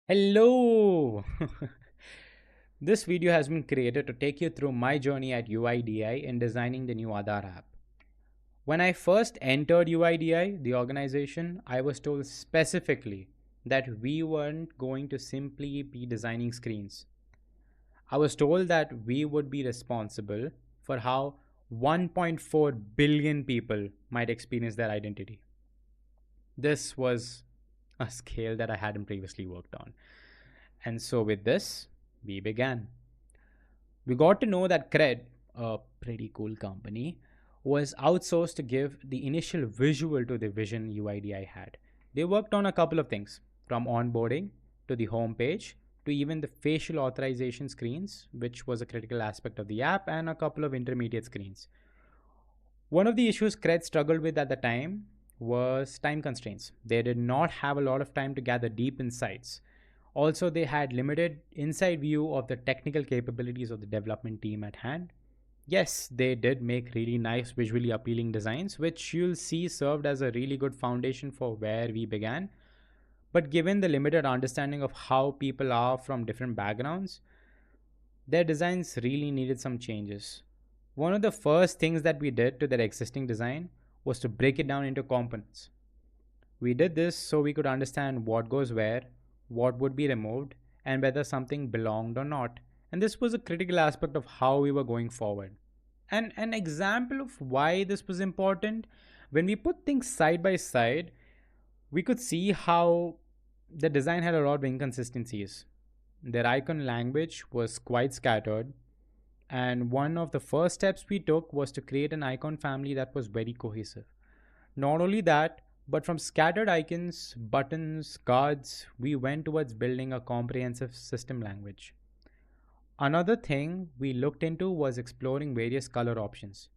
Hello! This video has been created to take you through my journey at UIDI in designing the new Aadhaar app. When I first entered UIDI, the organization, I was told specifically that we weren't going to simply be designing screens. I was told that we would be responsible for how 1.4 billion people might experience their identity. This was a scale that I hadn't previously worked on. And so, with this, we began. We got to know that CRED, a pretty cool company, was outsourced to give the initial visual to the vision UIDI had. They worked on a couple of things, from onboarding to the homepage to even the facial authorization screens, which was a critical aspect of the app, and a couple of intermediate screens. One of the issues CRED struggled with at the time was time constraints. They did not have a lot of time to gather deep insights. Also, they had limited inside view of the technical capabilities of the development team at hand. Yes, they did make really nice, visually appealing designs, which you'll see served as a really good foundation for where we began. But given the limited understanding of how people are from different backgrounds, their designs really needed some changes. One of the first things that we did to their existing design was to break it down into components. We did this so we could understand what goes where, what would be removed, and whether something belonged or not. And this was a critical aspect of how we were going forward. And an example of why this was important, when we put things side by side, we could see how the design had a lot of inconsistencies. Their icon language was quite scattered, and one of the first steps we took was to create an icon family that was very cohesive. Not only that, but from scattered icons, buttons, cards, we went towards building a comprehensive system language. Another thing we looked into was exploring various color options.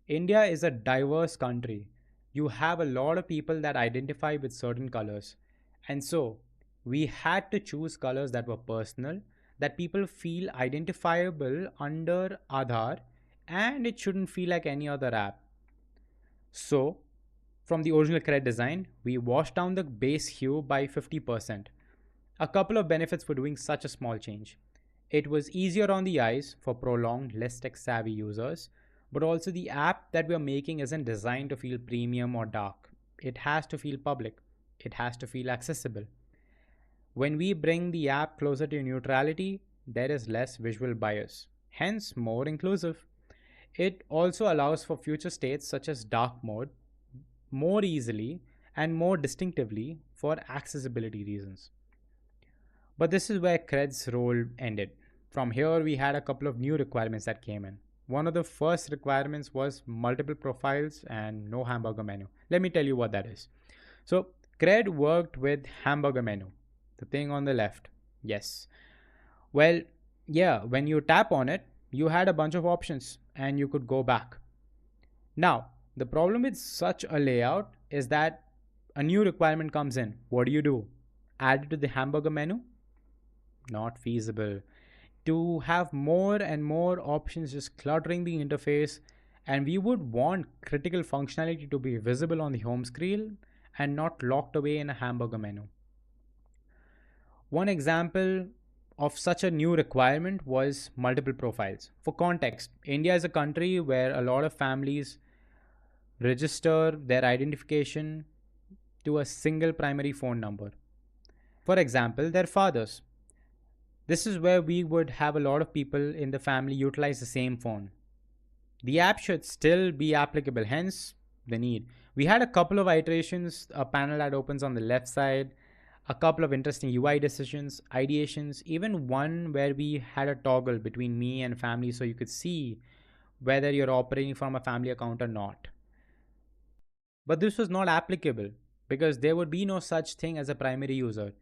India is a diverse country. You have a lot of people that identify with certain colors. And so we had to choose colors that were personal, that people feel identifiable under Aadhaar, and it shouldn't feel like any other app. So, from the original CRED design, we washed down the base hue by 50%. A couple of benefits for doing such a small change. It was easier on the eyes for prolonged, less tech savvy users, but also the app that we are making isn't designed to feel premium or dark. It has to feel public, it has to feel accessible. When we bring the app closer to neutrality, there is less visual bias, hence more inclusive. It also allows for future states such as dark mode more easily and more distinctively for accessibility reasons. But this is where CRED's role ended. From here, we had a couple of new requirements that came in. One of the first requirements was multiple profiles and no hamburger menu. Let me tell you what that is. So, CRED worked with hamburger menu, the thing on the left. Yes. Well, yeah, when you tap on it, you had a bunch of options and you could go back. Now, the problem with such a layout is that a new requirement comes in. What do you do? Add it to the hamburger menu? Not feasible. To have more and more options just cluttering the interface, and we would want critical functionality to be visible on the home screen and not locked away in a hamburger menu. One example of such a new requirement was multiple profiles. For context, India is a country where a lot of families register their identification to a single primary phone number. For example, their fathers. This is where we would have a lot of people in the family utilize the same phone. The app should still be applicable, hence the need. We had a couple of iterations, a panel that opens on the left side, a couple of interesting UI decisions, ideations, even one where we had a toggle between me and family so you could see whether you're operating from a family account or not. But this was not applicable because there would be no such thing as a primary user.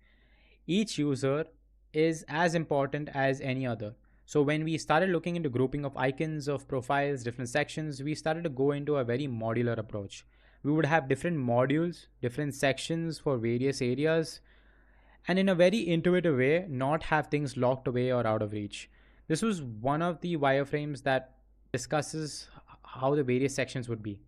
Each user is as important as any other. So when we started looking into grouping of icons, of profiles, different sections, we started to go into a very modular approach. We would have different modules, different sections for various areas, and in a very intuitive way, not have things locked away or out of reach. This was one of the wireframes that discusses how the various sections would be.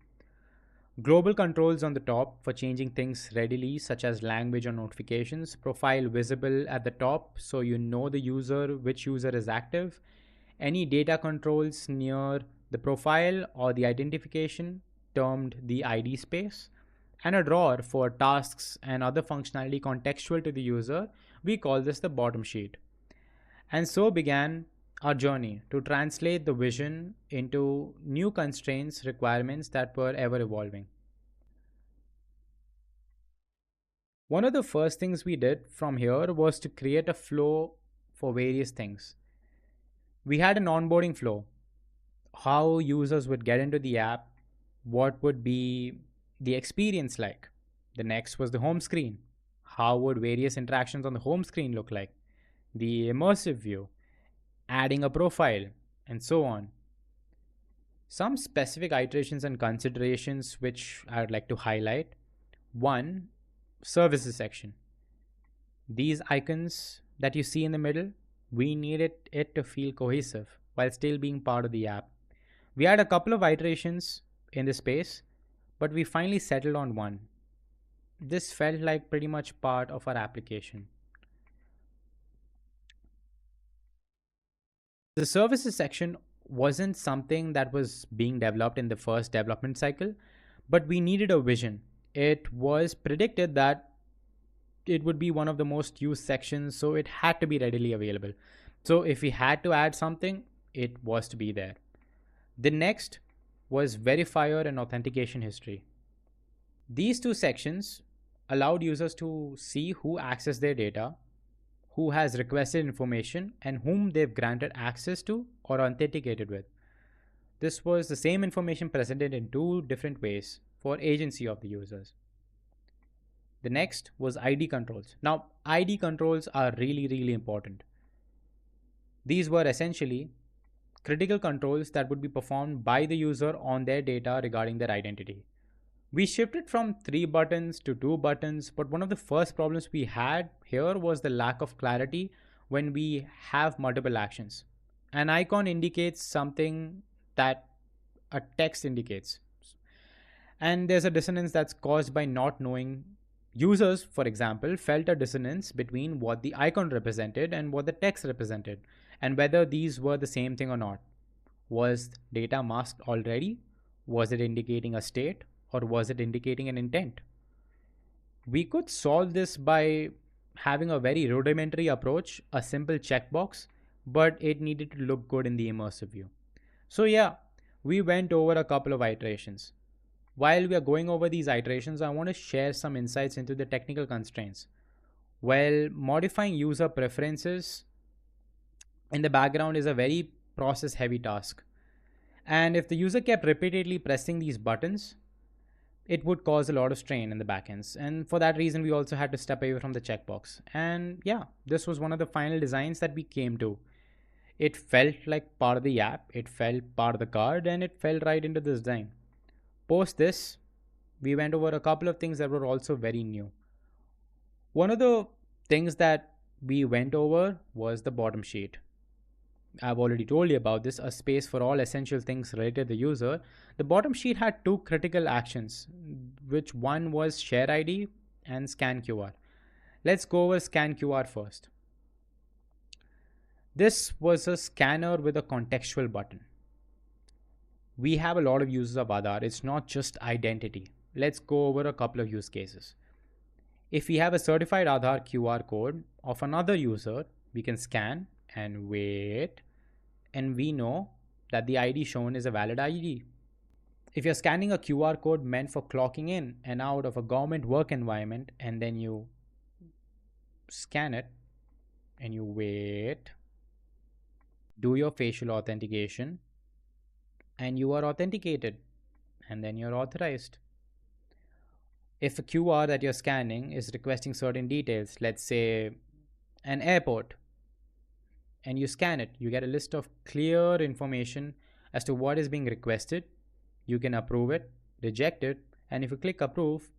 Global controls on the top for changing things readily, such as language or notifications. Profile visible at the top so you know the user, which user is active. Any data controls near the profile or the identification, termed the ID space. And a drawer for tasks and other functionality contextual to the user. We call this the bottom sheet. And so began our journey to translate the vision into new constraints, requirements that were ever evolving. One of the first things we did from here was to create a flow for various things. We had an onboarding flow, how users would get into the app, what would be the experience like. The next was the home screen. How would various interactions on the home screen look like? The immersive view, adding a profile, and so on. Some specific iterations and considerations which I would like to highlight. One, services section. These icons that you see in the middle, we needed it to feel cohesive while still being part of the app. We had a couple of iterations in this space, but we finally settled on one. This felt like pretty much part of our application. The services section wasn't something that was being developed in the first development cycle, but we needed a vision. It was predicted that it would be one of the most used sections, so it had to be readily available. So if we had to add something, it was to be there. The next was verifier and authentication history. These two sections allowed users to see who accessed their data, who has requested information, and whom they've granted access to or authenticated with. This was the same information presented in two different ways for agency of the users. The next was ID controls. Now, ID controls are really important. These were essentially critical controls that would be performed by the user on their data regarding their identity. We shifted from 3 buttons to 2 buttons, but one of the first problems we had here was the lack of clarity when we have multiple actions. An icon indicates something that a text indicates. And there's a dissonance that's caused by not knowing. Users, for example, felt a dissonance between what the icon represented and what the text represented, and whether these were the same thing or not. Was data masked already? Was it indicating a state? Or was it indicating an intent? We could solve this by having a very rudimentary approach, a simple checkbox, but it needed to look good in the immersive view. So, yeah, we went over a couple of iterations. While we are going over these iterations, I want to share some insights into the technical constraints. Well, modifying user preferences in the background is a very process heavy task. And if the user kept repeatedly pressing these buttons, it would cause a lot of strain in the backends. And for that reason, we also had to step away from the checkbox. And yeah, this was one of the final designs that we came to. It felt like part of the app, it felt part of the card, and it fell right into the design. Post this, we went over a couple of things that were also very new. One of the things that we went over was the bottom sheet. I've already told you about this, a space for all essential things related to the user. The bottom sheet had two critical actions, which one was share ID and scan QR. Let's go over scan QR first. This was a scanner with a contextual button. We have a lot of uses of Aadhaar. It's not just identity. Let's go over a couple of use cases. If we have a certified Aadhaar QR code of another user, we can scan and wait, and we know that the ID shown is a valid ID. If you're scanning a QR code meant for clocking in and out of a government work environment, and then you scan it and you wait, do your facial authentication, and you are authenticated, and then you're authorized. If a QR that you're scanning is requesting certain details, let's say an airport, and you scan it, you get a list of clear information as to what is being requested. You can approve it, reject it, and if you click approve,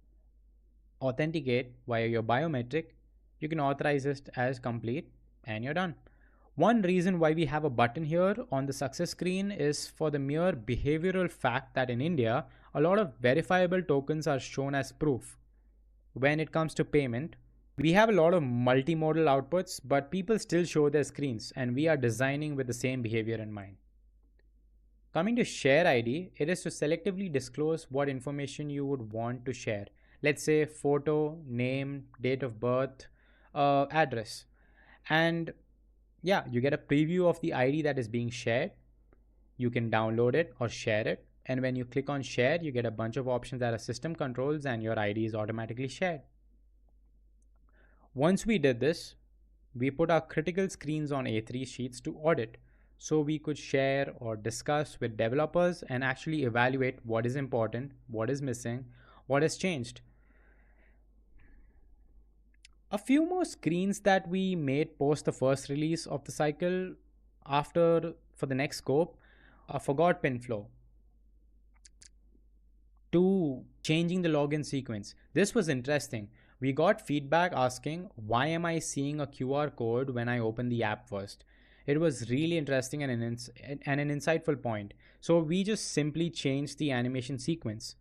authenticate via your biometric, you can authorize it as complete, and you're done. One reason why we have a button here on the success screen is for the mere behavioral fact that in India, A lot of verifiable tokens are shown as proof. When it comes to payment, we have a lot of multimodal outputs, but people still show their screens, and we are designing with the same behavior in mind. Coming to share ID, it is to selectively disclose what information you would want to share. Let's say photo, name, date of birth, address. And yeah, you get a preview of the ID that is being shared. You can download it or share it. And when you click on share, you get a bunch of options that are system controls and your ID is automatically shared. Once we did this, we put our critical screens on A3 sheets to audit so we could share or discuss with developers and actually evaluate what is important, what is missing, what has changed. A few more screens that we made post the first release of the cycle after for the next scope, a forgot pin flow to changing the login sequence. This was interesting. We got feedback asking, why am I seeing a QR code when I open the app first? It was really interesting and an insightful point. So we just simply changed the animation sequence.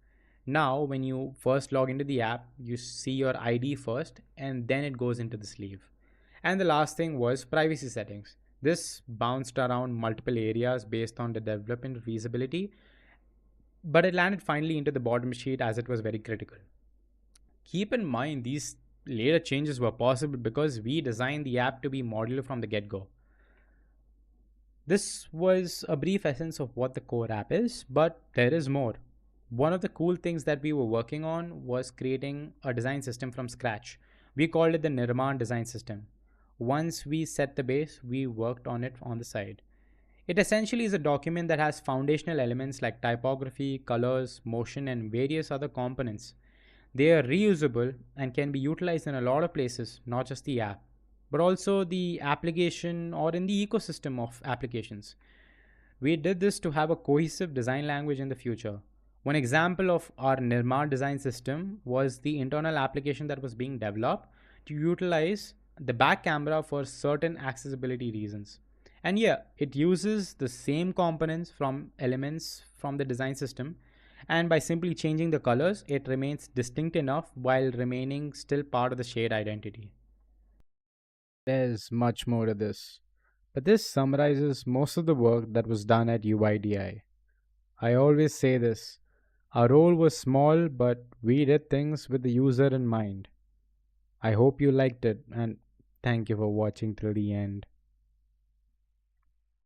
Now, when you first log into the app, you see your ID first and then it goes into the sleeve. And the last thing was privacy settings. This bounced around multiple areas based on the development feasibility, but it landed finally into the bottom sheet as it was very critical. Keep in mind, these later changes were possible because we designed the app to be modular from the get go. This was a brief essence of what the core app is, but there is more. One of the cool things that we were working on was creating a design system from scratch. We called it the Nirman Design System. Once we set the base, we worked on it on the side. It essentially is a document that has foundational elements like typography, colors, motion, and various other components. They are reusable and can be utilized in a lot of places, not just the app, but also the application or in the ecosystem of applications. We did this to have a cohesive design language in the future. One example of our Nirman design system was the internal application that was being developed to utilize the back camera for certain accessibility reasons. And yeah, it uses the same components from elements from the design system. And by simply changing the colors, it remains distinct enough while remaining still part of the shade identity. There's much more to this, but this summarizes most of the work that was done at UIDI. I always say this, our role was small, but we did things with the user in mind. I hope you liked it, and thank you for watching till the end.